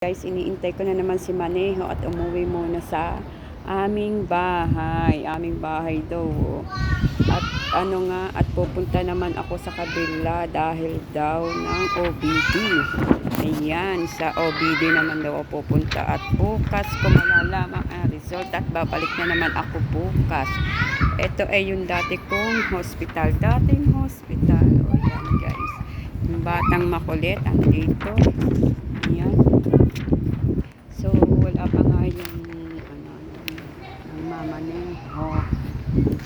Guys, iniintay ko na naman si Maneho at umuwi muna sa aming bahay. Aming bahay daw. At at pupunta naman ako sa kabila dahil daw ng OBD. Ayan, sa OBD naman daw ako pupunta at bukas ko malalaman ang result at babalik na naman ako bukas. Ito ay yung dati kong hospital. Dating hospital. O yan guys. Yung batang makulit andito. Ayan. So, wala pa nga yung Maneho.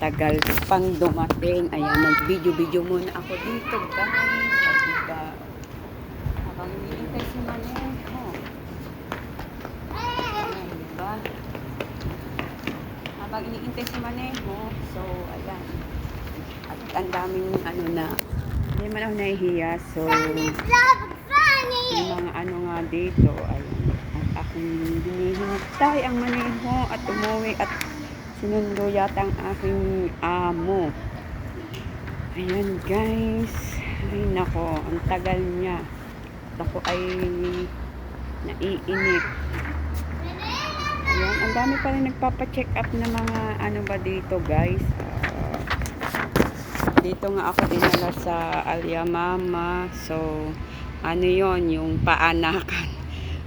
Tagal pang dumating. Ayan, mag-video-video muna ako dito, guys. At diba, habang iniintay si Maneho. Ayan, diba? Habang iniintay si Maneho. So, ayan. At ang daming na. Hindi man ako nahihiya. So, yung mga nga dito. Ayan. Aking hinihintay ang Maneho at umuwi at sinundo yata ang aking amo. Ayan guys, ay nako, ang tagal niya. Ako ay naiinip. Ayan, ang dami pa rin nagpapacheck up na mga ba dito guys. Dito nga ako dinala sa Alia Mama. So yon yung paanakan.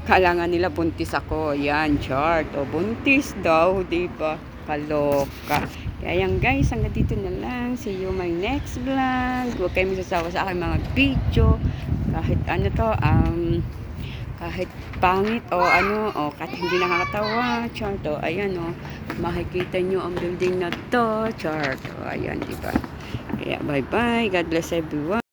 Kailangan nila buntis ako. Yan, chart. O, buntis daw, diba? Kaloka. Kaya yan guys, hanggang dito na lang. See you my next vlog. Huwag kayo masasawa sa aking mga video. Kahit kahit pangit o kahit hindi nakakatawa. Chart. O, ayan o. Makikita nyo ang building na to. Chart. O, ayan, diba? Kaya bye-bye. God bless everyone.